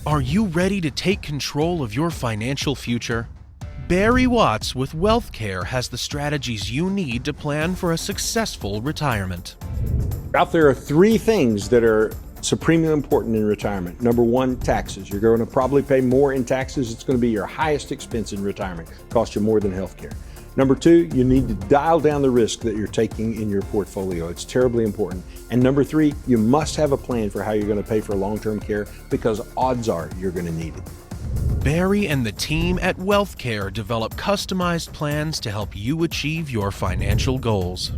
Are you ready to take control of your financial future? Barry Watts with WealthCare has the strategies you need to plan for a successful retirement. Ralph, there are three things that are supremely important in retirement. Number one, taxes. You're going to probably pay more in taxes. It's going to be your highest expense in retirement. Cost you more than healthcare. Number two, you need to dial down the risk that you're taking in your portfolio. It's terribly important. And number three, you must have a plan for how you're going to pay for long-term care, because odds are you're going to need it. Barry and the team at WealthCare develop customized plans to help you achieve your financial goals.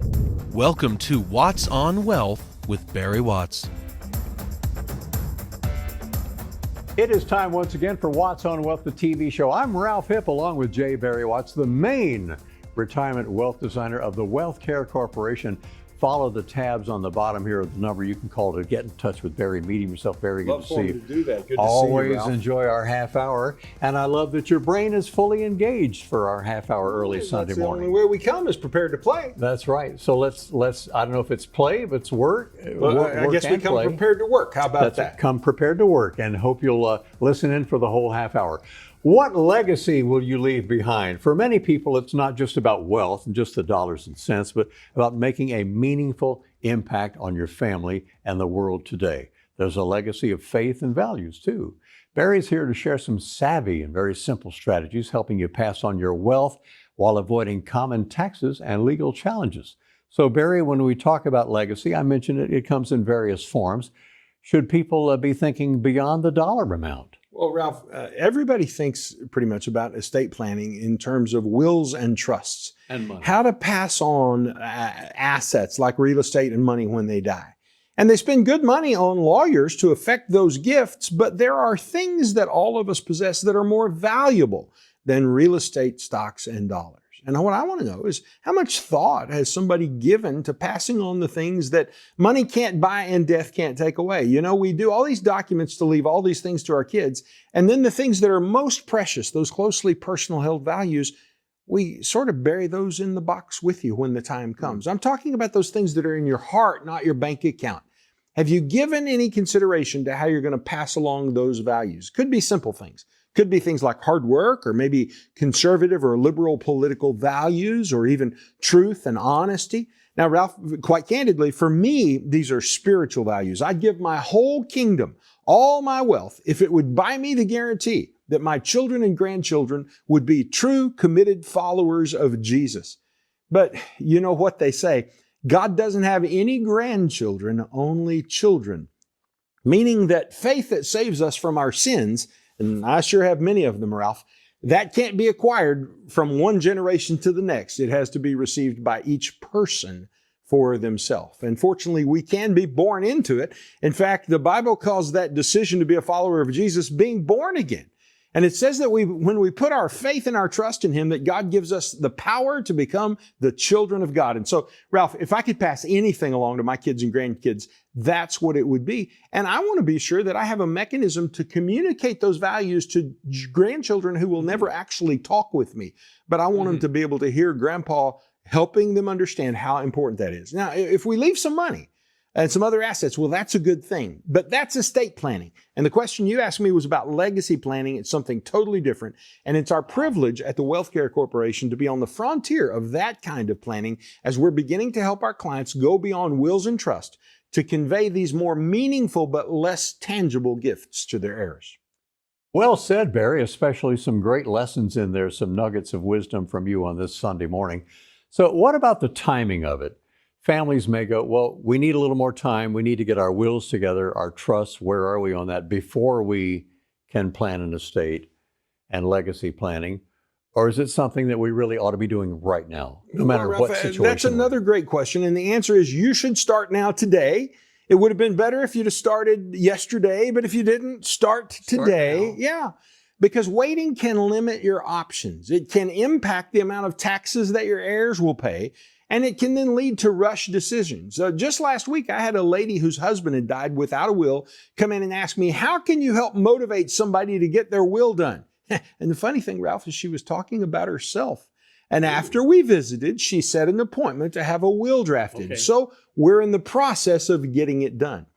Welcome to Watts on Wealth with Barry Watts. It is time once again for Watts on Wealth, the TV show. I'm Ralph Hipp, along with J. Barry Watts, the main retirement wealth designer of the WealthCare Corporation. Follow the tabs on the bottom here of the number you can call to get in touch with Barry. Meet him yourself, Barry. Good to see you. To do that. Good Always to see you, Ralph. Enjoy our half hour, and I love that your brain is fully engaged for our half hour early Sunday morning. The only way we come is prepared to play. That's right. So let's. I don't know if it's play, if it's work. Well, I guess we come prepared to work. How about that? Come prepared to work, and hope you'll listen in for the whole half hour. What legacy will you leave behind? For many people, it's not just about wealth and just the dollars and cents, but about making a meaningful impact on your family and the world today. There's a legacy of faith and values too. Barry's here to share some savvy and very simple strategies helping you pass on your wealth while avoiding common taxes and legal challenges. So Barry, when we talk about legacy, I mentioned it comes in various forms. Should people be thinking beyond the dollar amount? Well, Ralph, everybody thinks pretty much about estate planning in terms of wills and trusts. And money. How to pass on assets like real estate and money when they die. And they spend good money on lawyers to effect those gifts, but there are things that all of us possess that are more valuable than real estate, stocks, and dollars. And what I want to know is, how much thought has somebody given to passing on the things that money can't buy and death can't take away? You know, we do all these documents to leave all these things to our kids, and then the things that are most precious, those closely personal held values, we sort of bury those in the box with you when the time comes. I'm talking about those things that are in your heart, not your bank account. Have you given any consideration to how you're going to pass along those values? Could be simple things. Could be things like hard work, or maybe conservative or liberal political values, or even truth and honesty. Now, Ralph, quite candidly, for me, these are spiritual values. I'd give my whole kingdom, all my wealth, if it would buy me the guarantee that my children and grandchildren would be true, committed followers of Jesus. But you know what they say, God doesn't have any grandchildren, only children. Meaning that faith that saves us from our sins, and I sure have many of them, Ralph, that can't be acquired from one generation to the next. It has to be received by each person for themselves. And fortunately, we can be born into it. In fact, the Bible calls that decision to be a follower of Jesus being born again. And it says that when we put our faith and our trust in Him, that God gives us the power to become the children of God. And so, Ralph, if I could pass anything along to my kids and grandkids, that's what it would be. And I want to be sure that I have a mechanism to communicate those values to grandchildren who will never actually talk with me. But I want them to be able to hear Grandpa helping them understand how important that is. Now, if we leave some money and some other assets, well, that's a good thing. But that's estate planning. And the question you asked me was about legacy planning. It's something totally different. And it's our privilege at the WealthCare Corporation to be on the frontier of that kind of planning as we're beginning to help our clients go beyond wills and trust to convey these more meaningful but less tangible gifts to their heirs. Well said, Barry, especially some great lessons in there, some nuggets of wisdom from you on this Sunday morning. So what about the timing of it? Families may go, well, we need a little more time. We need to get our wills together, our trusts. Where are we on that before we can plan an estate and legacy planning? Or is it something that we really ought to be doing right now, no matter what situation? That's another great question. And the answer is you should start now today. It would have been better if you'd have started yesterday, but if you didn't, start today. Yeah. Because waiting can limit your options. It can impact the amount of taxes that your heirs will pay. And it can then lead to rush decisions. Just last week, I had a lady whose husband had died without a will come in and ask me, how can you help motivate somebody to get their will done? And the funny thing, Ralph, is she was talking about herself. And after we visited, she set an appointment to have a will drafted. Okay. So we're in the process of getting it done.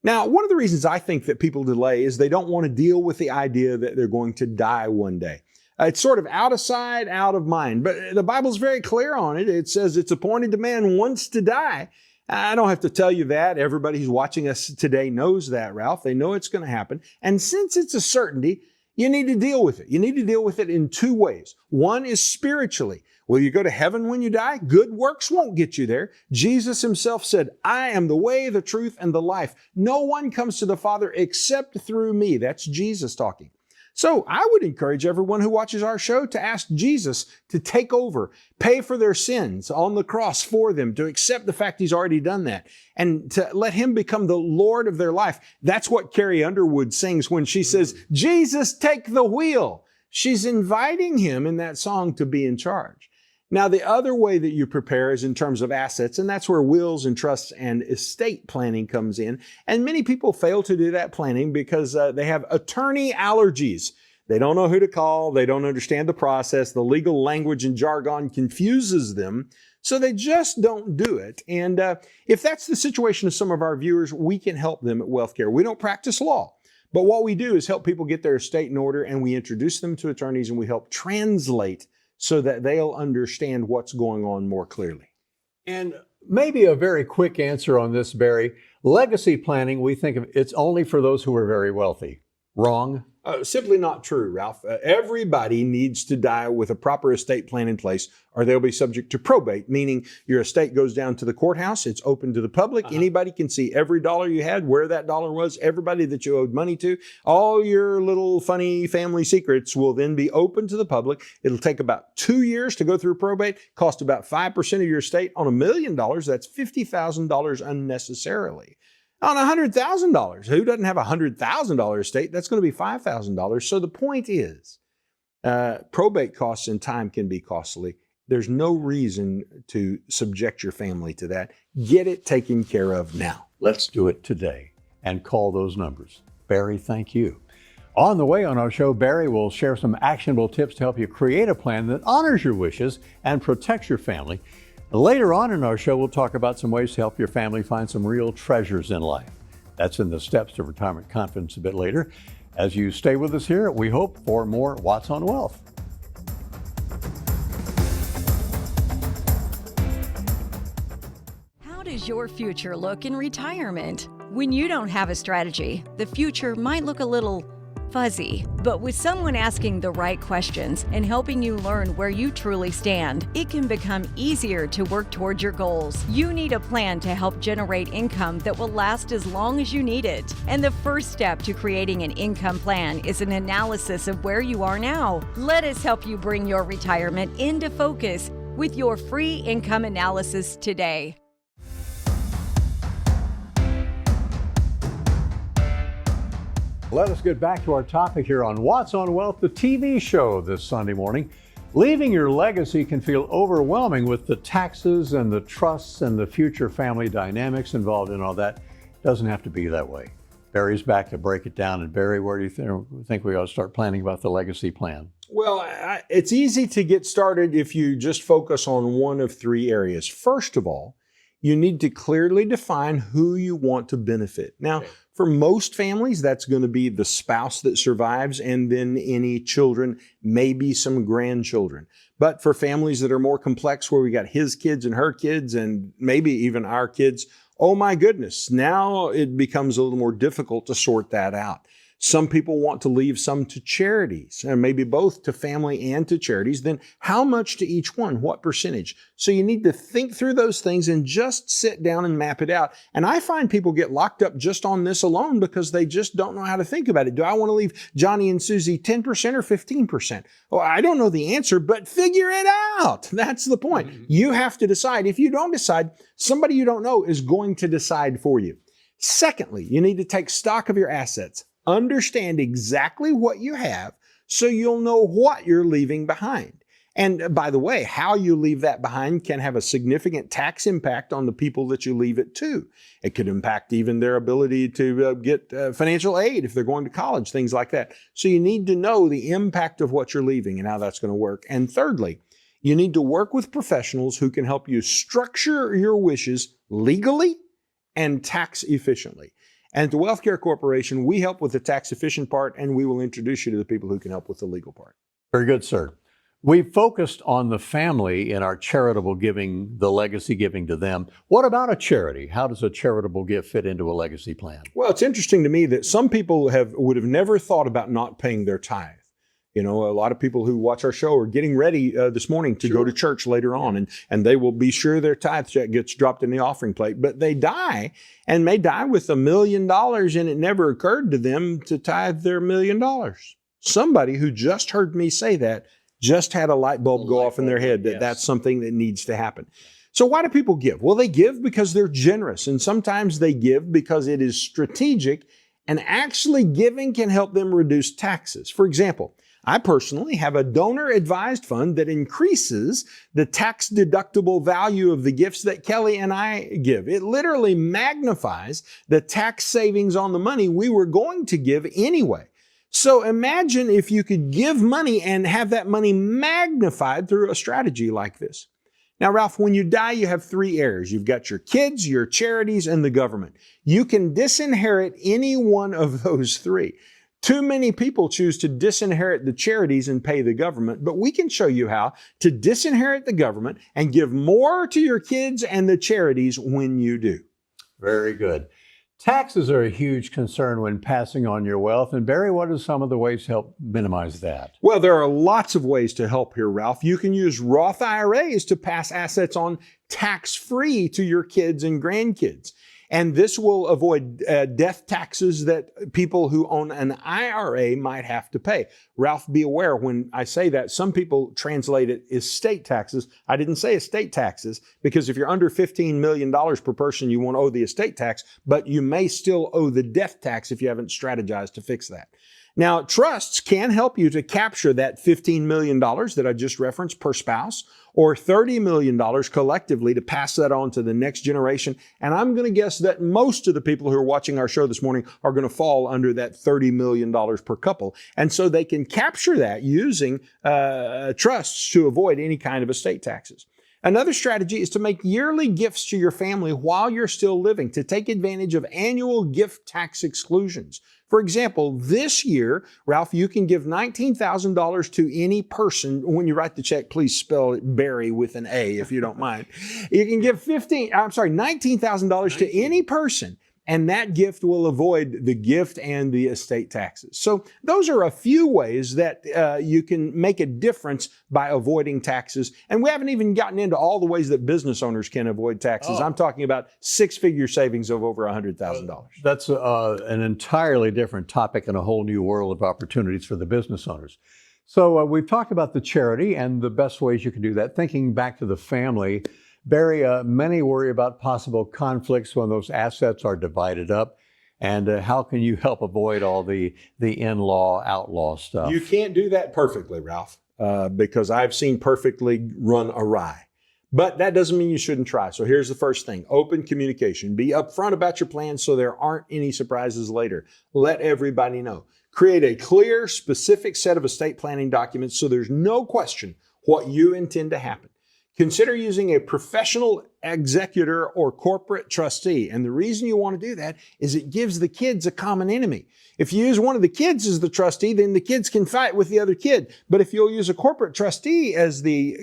Now, one of the reasons I think that people delay is they don't want to deal with the idea that they're going to die one day. It's sort of out of sight, out of mind. But the Bible's very clear on it. It says it's appointed to man once to die. I don't have to tell you that. Everybody who's watching us today knows that, Ralph. They know it's going to happen. And since it's a certainty, you need to deal with it. You need to deal with it in two ways. One is spiritually. Will you go to heaven when you die? Good works won't get you there. Jesus himself said, I am the way, the truth, and the life. No one comes to the Father except through me. That's Jesus talking. So I would encourage everyone who watches our show to ask Jesus to take over, pay for their sins on the cross for them, to accept the fact he's already done that, and to let him become the Lord of their life. That's what Carrie Underwood sings when she says, Jesus, take the wheel. She's inviting him in that song to be in charge. Now, the other way that you prepare is in terms of assets, and that's where wills and trusts and estate planning comes in. And many people fail to do that planning because they have attorney allergies. They don't know who to call. They don't understand the process. The legal language and jargon confuses them, so they just don't do it. And if that's the situation of some of our viewers, we can help them at WealthCare. We don't practice law, but what we do is help people get their estate in order, and we introduce them to attorneys, and we help translate so that they'll understand what's going on more clearly. And maybe a very quick answer on this, Barry. Legacy planning, we think of it's only for those who are very wealthy. Wrong? Simply not true, Ralph. Everybody needs to die with a proper estate plan in place, or they'll be subject to probate, meaning your estate goes down to the courthouse. It's open to the public. Anybody can see every dollar you had, where that dollar was, everybody that you owed money to. All your little funny family secrets will then be open to the public. It'll take about 2 years to go through probate, cost about 5% of your estate. On $1 million, that's $50,000 unnecessarily. On $100,000, who doesn't have a $100,000 estate? That's going to be $5,000. So the point is, probate costs and time can be costly. There's no reason to subject your family to that. Get it taken care of now. Let's do it today and call those numbers. Barry, thank you. On the way on our show, Barry will share some actionable tips to help you create a plan that honors your wishes and protects your family. Later on in our show, we'll talk about some ways to help your family find some real treasures in life. That's in the Steps to Retirement Confidence a bit later. As you stay with us here, we hope for more Watts on Wealth. How does your future look in retirement? When you don't have a strategy, the future might look a little fuzzy. But with someone asking the right questions and helping you learn where you truly stand, it can become easier to work towards your goals. You need a plan to help generate income that will last as long as you need it. And the first step to creating an income plan is an analysis of where you are now. Let us help you bring your retirement into focus with your free income analysis today. Let us get back to our topic here on Watts on Wealth, the TV show this Sunday morning. Leaving your legacy can feel overwhelming with the taxes and the trusts and the future family dynamics involved in all that. Doesn't have to be that way. Barry's back to break it down. And Barry, where do you think we ought to start planning about the legacy plan? Well, it's easy to get started if you just focus on one of three areas. First of all, you need to clearly define who you want to benefit. Now, for most families, that's going to be the spouse that survives and then any children, maybe some grandchildren. But for families that are more complex, where we got his kids and her kids and maybe even our kids, oh my goodness, now it becomes a little more difficult to sort that out. Some people want to leave some to charities, and maybe both to family and to charities. Then how much to each one? What percentage? So you need to think through those things and just sit down and map it out. And I find people get locked up just on this alone because they just don't know how to think about it. Do I want to leave Johnny and Susie 10% or 15%? Well, I don't know the answer, but figure it out. That's the point. Mm-hmm. You have to decide. If you don't decide, somebody you don't know is going to decide for you. Secondly, you need to take stock of your assets. Understand exactly what you have so you'll know what you're leaving behind. And by the way, how you leave that behind can have a significant tax impact on the people that you leave it to. It could impact even their ability to get financial aid if they're going to college, things like that. So you need to know the impact of what you're leaving and how that's going to work. And thirdly, you need to work with professionals who can help you structure your wishes legally and tax efficiently. And at the Wealth Care Corporation, we help with the tax efficient part, and we will introduce you to the people who can help with the legal part. Very good, sir. We've focused on the family in our charitable giving, the legacy giving to them. What about a charity? How does a charitable gift fit into a legacy plan? Well, it's interesting to me that some people would have never thought about not paying their tithe. You know, a lot of people who watch our show are getting ready this morning to go to church later on, and they will be sure their tithe check gets dropped in the offering plate. But they die and may die with $1 million, and it never occurred to them to tithe their $1 million. Somebody who just heard me say that just had a light bulb go off in their head that that's something that needs to happen. So why do people give? Well, they give because they're generous, and sometimes they give because it is strategic, and actually giving can help them reduce taxes. For example, I personally have a donor-advised fund that increases the tax-deductible value of the gifts that Kelly and I give. It literally magnifies the tax savings on the money we were going to give anyway. So imagine if you could give money and have that money magnified through a strategy like this. Now, Ralph, when you die, you have 3 heirs. You've got your kids, your charities, and the government. You can disinherit any one of those 3. Too many people choose to disinherit the charities and pay the government, but we can show you how to disinherit the government and give more to your kids and the charities when you do. Very good. Taxes are a huge concern when passing on your wealth. And Barry, what are some of the ways to help minimize that? Well, there are lots of ways to help here, Ralph. You can use Roth IRAs to pass assets on tax-free to your kids and grandkids. And this will avoid death taxes that people who own an IRA might have to pay. Ralph, be aware when I say that, some people translate it as estate taxes. I didn't say estate taxes because if you're under $15 million per person, you won't owe the estate tax, but you may still owe the death tax if you haven't strategized to fix that. Now, trusts can help you to capture that $15 million that I just referenced per spouse, or $30 million collectively to pass that on to the next generation. And I'm going to guess that most of the people who are watching our show this morning are going to fall under that $30 million per couple. And so they can capture that using trusts to avoid any kind of estate taxes. Another strategy is to make yearly gifts to your family while you're still living to take advantage of annual gift tax exclusions. For example, this year, Ralph, you can give $19,000 to any person. When you write the check, please spell it Barry with an A if you don't mind. You can give $19,000 to any person, and that gift will avoid the gift and the estate taxes. So those are a few ways that you can make a difference by avoiding taxes. And we haven't even gotten into all the ways that business owners can avoid taxes. I'm talking about 6-figure savings of over $100,000. That's an entirely different topic and a whole new world of opportunities for the business owners. So we've talked about the charity and the best ways you can do that. Thinking back to the family, Barry, many worry about possible conflicts when those assets are divided up. And how can you help avoid all the in-law, outlaw stuff? You can't do that perfectly, Ralph, because I've seen perfectly run awry. But that doesn't mean you shouldn't try. So here's the first thing. Open communication. Be upfront about your plans so there aren't any surprises later. Let everybody know. Create a clear, specific set of estate planning documents so there's no question what you intend to happen. Consider using a professional executor or corporate trustee. And the reason you want to do that is it gives the kids a common enemy. If you use one of the kids as the trustee, then the kids can fight with the other kid. But if you'll use a corporate trustee as the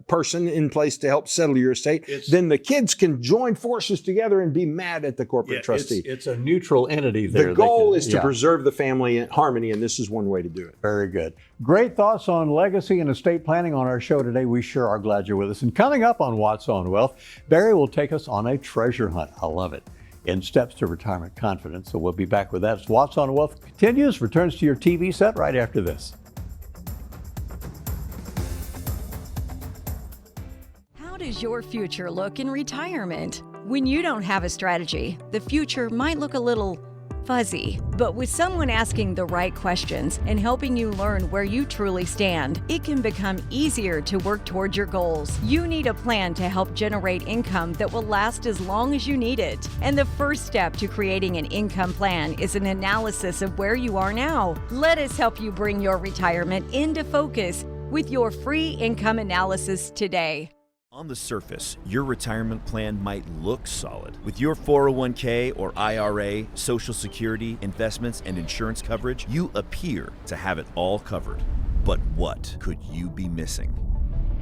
person in place to help settle your estate, then the kids can join forces together and be mad at the corporate trustee. It's a neutral entity there. The goal is to preserve the family in harmony, and this is one way to do it. Very good. Great thoughts on legacy and estate planning on our show today. We sure are glad you're with us. And coming up on Watts on Wealth, Barry will take us on a treasure hunt. I love it. In Steps to Retirement Confidence. So we'll be back with that as Watts on Wealth continues, returns to your TV set right after this. How does your future look in retirement? When you don't have a strategy, the future might look a little fuzzy. But with someone asking the right questions and helping you learn where you truly stand, it can become easier to work toward your goals. You need a plan to help generate income that will last as long as you need it. And the first step to creating an income plan is an analysis of where you are now. Let us help you bring your retirement into focus with your free income analysis today. On the surface, your retirement plan might look solid. With your 401k or IRA, Social Security, investments, and insurance coverage, you appear to have it all covered. But what could you be missing?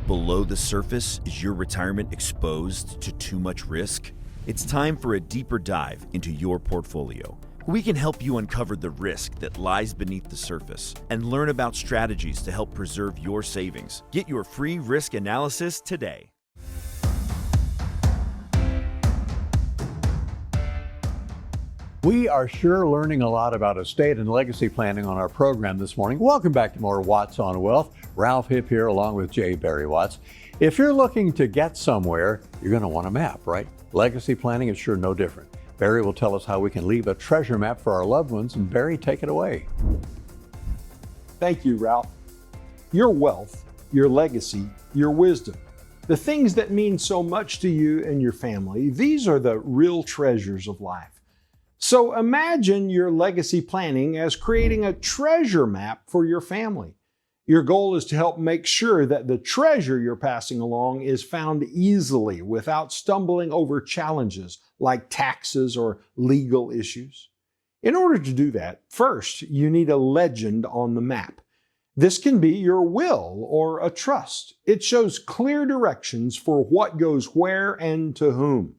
Below the surface, is your retirement exposed to too much risk? It's time for a deeper dive into your portfolio. We can help you uncover the risk that lies beneath the surface and learn about strategies to help preserve your savings. Get your free risk analysis today. We are sure learning a lot about estate and legacy planning on our program this morning. Welcome back to more Watts on Wealth. Ralph Hipp here along with J. Barry Watts. If you're looking to get somewhere, you're going to want a map, right? Legacy planning is sure no different. Barry will tell us how we can leave a treasure map for our loved ones, and Barry, take it away. Thank you, Ralph. Your wealth, your legacy, your wisdom, the things that mean so much to you and your family, these are the real treasures of life. So imagine your legacy planning as creating a treasure map for your family. Your goal is to help make sure that the treasure you're passing along is found easily without stumbling over challenges like taxes or legal issues. In order to do that, first, you need a legend on the map. This can be your will or a trust. It shows clear directions for what goes where and to whom.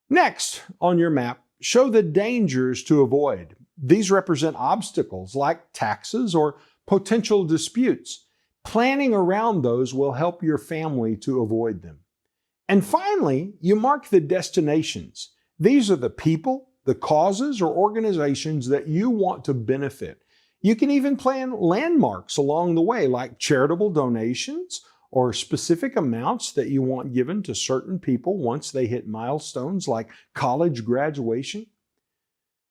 Next, on your map, show the dangers to avoid. These represent obstacles like taxes or potential disputes. Planning around those will help your family to avoid them. And finally, you mark the destinations. These are the people, the causes, or organizations that you want to benefit. You can even plan landmarks along the way, like charitable donations or specific amounts that you want given to certain people once they hit milestones like college graduation.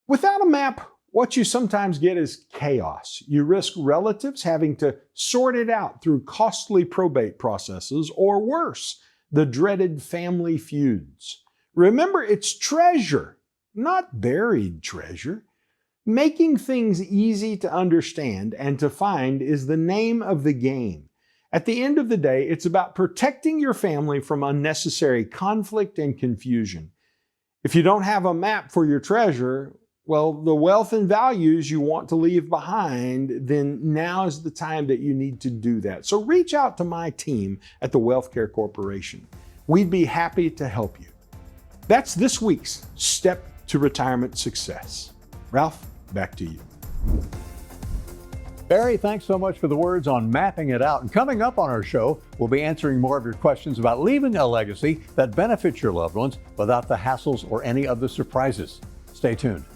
Without a map, what you sometimes get is chaos. You risk relatives having to sort it out through costly probate processes, or worse, the dreaded family feuds. Remember, it's treasure, not buried treasure. Making things easy to understand and to find is the name of the game. At the end of the day, it's about protecting your family from unnecessary conflict and confusion. If you don't have a map for your treasure, well, the wealth and values you want to leave behind, then now is the time that you need to do that. So reach out to my team at the Wealthcare Corporation. We'd be happy to help you. That's this week's Step to Retirement Success. Ralph, back to you. Barry, thanks so much for the words on mapping it out. And coming up on our show, we'll be answering more of your questions about leaving a legacy that benefits your loved ones without the hassles or any of the surprises. Stay tuned.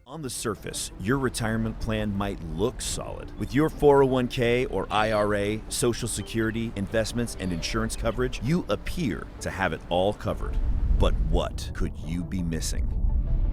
On the surface, your retirement plan might look solid. With your 401k or IRA, Social Security, investments, and insurance coverage, you appear to have it all covered. But what could you be missing?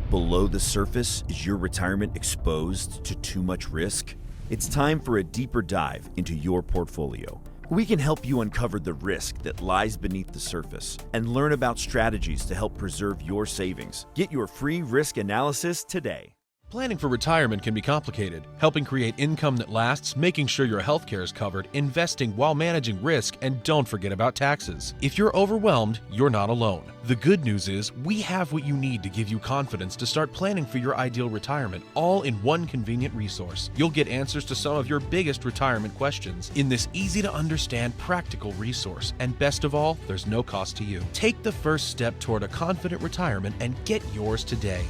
Below the surface, is your retirement exposed to too much risk? It's time for a deeper dive into your portfolio. We can help you uncover the risk that lies beneath the surface and learn about strategies to help preserve your savings. Get your free risk analysis today. Planning for retirement can be complicated. Helping create income that lasts, making sure your health care is covered, investing while managing risk, and don't forget about taxes. If you're overwhelmed, you're not alone. The good news is we have what you need to give you confidence to start planning for your ideal retirement, all in one convenient resource. You'll get answers to some of your biggest retirement questions in this easy-to-understand, practical resource. And best of all, there's no cost to you. Take the first step toward a confident retirement and get yours today.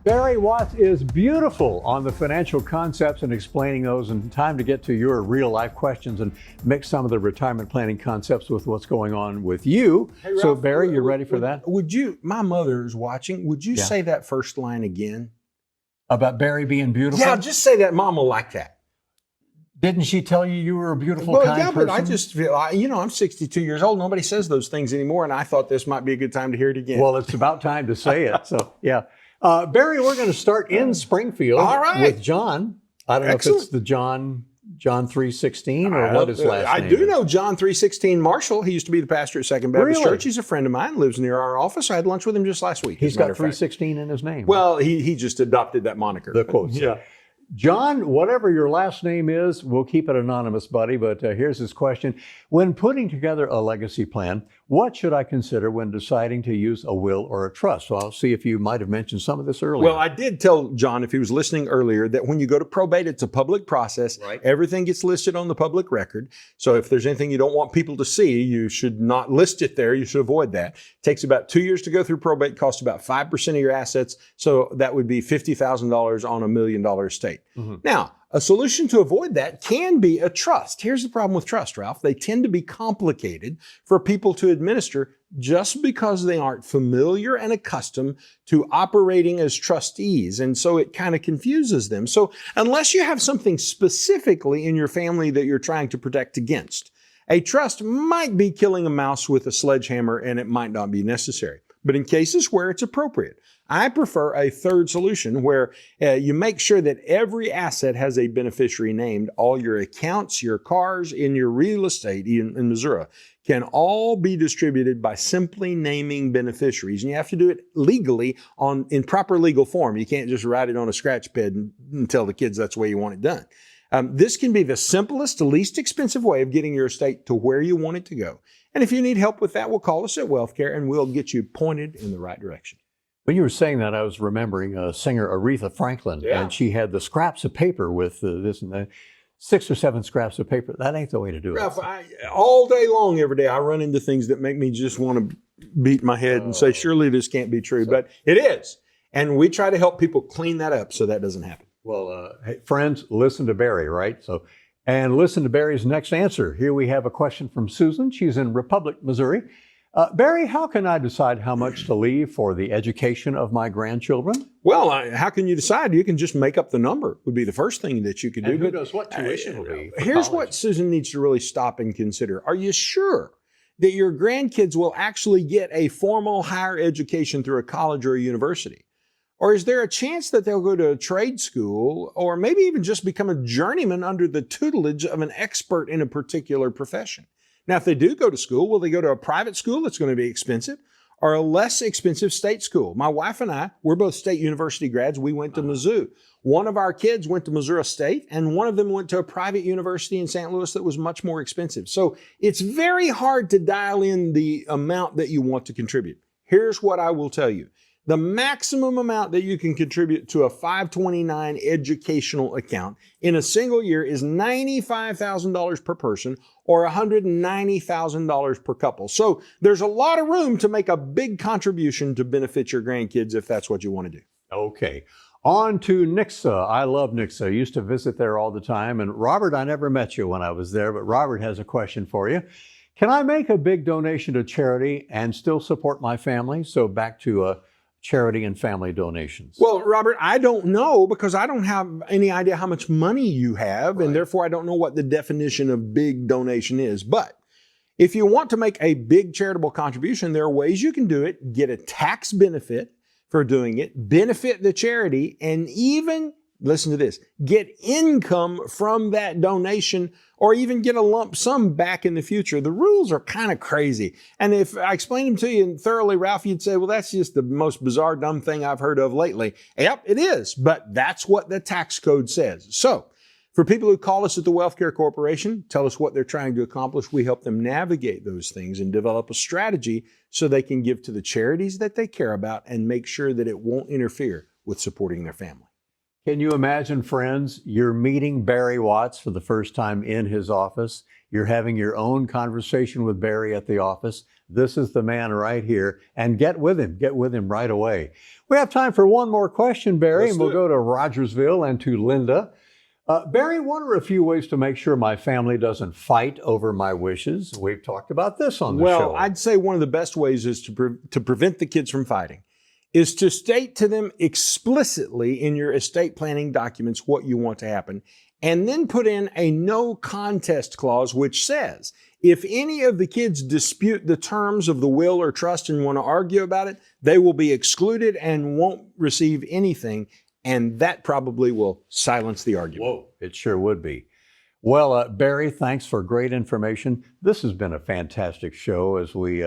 Barry Watts is beautiful on the financial concepts and explaining those, and time to get to your real life questions and mix some of the retirement planning concepts with what's going on with you. Hey, Ralph, so Barry, you ready for that? Would you, my mother's watching, would you say that first line again? About Barry being beautiful? Yeah, just say that. Mama like that. Didn't she tell you were a beautiful, Well, kind yeah, person? but I just feel, I'm 62 years old. Nobody says those things anymore, and I thought this might be a good time to hear it again. Well, it's about time to say it. So, yeah. Barry, we're going to start in Springfield with John. I don't know if it's the John 3:16 or what his last name I do is. know John 3:16 Marshall. He used to be the pastor at Second Baptist Really? Church. He's a friend of mine, lives near our office. I had lunch with him just last week. He's got 3:16 in his name. Well, he just adopted that moniker. The quotes. Yeah. John, whatever your last name is, we'll keep it anonymous, buddy, but here's his question. When putting together a legacy plan, what should I consider when deciding to use a will or a trust? So I'll see if you might have mentioned some of this earlier. Well, I did tell John, if he was listening earlier, that when you go to probate, it's a public process. Right. Everything gets listed on the public record. So if there's anything you don't want people to see, you should not list it there. You should avoid that. It takes about 2 years to go through probate, costs about 5% of your assets. So that would be $50,000 on $1 million estate. Mm-hmm. Now, a solution to avoid that can be a trust. Here's the problem with trust, Ralph. They tend to be complicated for people to administer just because they aren't familiar and accustomed to operating as trustees. And so it kind of confuses them. So unless you have something specifically in your family that you're trying to protect against, a trust might be killing a mouse with a sledgehammer and it might not be necessary. But in cases where it's appropriate, I prefer a third solution where you make sure that every asset has a beneficiary named. All your accounts, your cars, in your real estate in Missouri can all be distributed by simply naming beneficiaries. And you have to do it legally in proper legal form. You can't just write it on a scratch pad and tell the kids that's the way you want it done. This can be the simplest, least expensive way of getting your estate to where you want it to go. And if you need help with that, we'll call us at WealthCare and we'll get you pointed in the right direction. When you were saying that, I was remembering singer Aretha Franklin, and she had the scraps of paper with this and that, 6 or 7 scraps of paper. That ain't the way to do Ralph, it. All day long, every day, I run into things that make me just want to beat my head and say, surely this can't be true, but it is. And we try to help people clean that up so that doesn't happen. Well, hey, friends, listen to Barry, right? And listen to Barry's next answer. Here we have a question from Susan. She's in Republic, Missouri. Barry, how can I decide how much to leave for the education of my grandchildren? Well, how can you decide? You can just make up the number would be the first thing that you could do. And who knows what tuition will be? Here's what Susan needs to really stop and consider. Are you sure that your grandkids will actually get a formal higher education through a college or a university? Or is there a chance that they'll go to a trade school or maybe even just become a journeyman under the tutelage of an expert in a particular profession? Now, if they do go to school, will they go to a private school that's going to be expensive or a less expensive state school? My wife and I, we're both state university grads. We went to Mizzou. One of our kids went to Missouri State, and one of them went to a private university in St. Louis that was much more expensive. So it's very hard to dial in the amount that you want to contribute. Here's what I will tell you. The maximum amount that you can contribute to a 529 educational account in a single year is $95,000 per person or $190,000 per couple. So there's a lot of room to make a big contribution to benefit your grandkids if that's what you want to do. Okay. On to Nixa. I love Nixa. I used to visit there all the time. And Robert, I never met you when I was there, but Robert has a question for you. Can I make a big donation to charity and still support my family? So back to charity and family donations. Well, Robert, I don't know because I don't have any idea how much money you have, and therefore I don't know what the definition of big donation is. But if you want to make a big charitable contribution, there are ways you can do it, get a tax benefit for doing it, benefit the charity, and even, listen to this, get income from that donation or even get a lump sum back in the future. The rules are kind of crazy. And if I explain them to you thoroughly, Ralph, you'd say, well, that's just the most bizarre, dumb thing I've heard of lately. Yep, it is. But that's what the tax code says. So for people who call us at the WealthCare Corporation, tell us what they're trying to accomplish, we help them navigate those things and develop a strategy so they can give to the charities that they care about and make sure that it won't interfere with supporting their family. Can you imagine, friends, you're meeting Barry Watts for the first time in his office. You're having your own conversation with Barry at the office. This is the man right here. And get with him right away. We have time for one more question, Barry, and we'll go to Rogersville and to Linda. Barry, what are a few ways to make sure my family doesn't fight over my wishes? We've talked about this on the show. Well, I'd say one of the best ways is to prevent the kids from fighting is to state to them explicitly in your estate planning documents what you want to happen, and then put in a no contest clause which says, if any of the kids dispute the terms of the will or trust and want to argue about it, they will be excluded and won't receive anything, and that probably will silence the argument. Whoa, it sure would be. Well, Barry, thanks for great information. This has been a fantastic show as we,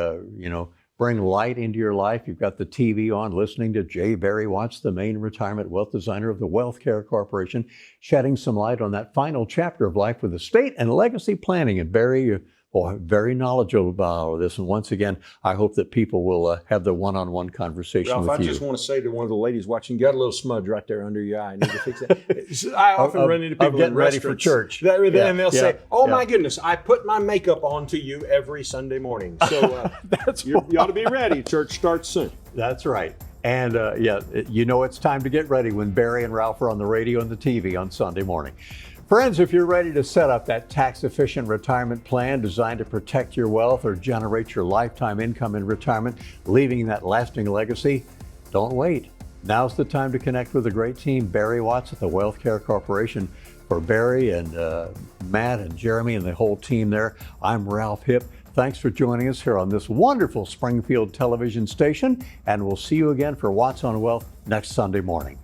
bring light into your life. You've got the TV on, listening to J. Barry Watts, the main retirement wealth designer of the Wealth Care Corporation, shedding some light on that final chapter of life with estate and legacy planning. And Barry, very knowledgeable about this. And once again, I hope that people will have the one-on-one conversation Ralph, with you. I just want to say to one of the ladies watching, you got a little smudge right there under your eye. I need to fix that. I often run into people getting in ready for restaurants church. And they'll say, oh my goodness, I put my makeup on to you every Sunday morning. So you ought to be ready. Church starts soon. That's right. And it's time to get ready when Barry and Ralph are on the radio and the TV on Sunday morning. Friends, if you're ready to set up that tax-efficient retirement plan designed to protect your wealth or generate your lifetime income in retirement, leaving that lasting legacy, don't wait. Now's the time to connect with a great team, Barry Watts at the Wealth Care Corporation. For Barry and Matt and Jeremy and the whole team there, I'm Ralph Hipp. Thanks for joining us here on this wonderful Springfield television station, and we'll see you again for Watts on Wealth next Sunday morning.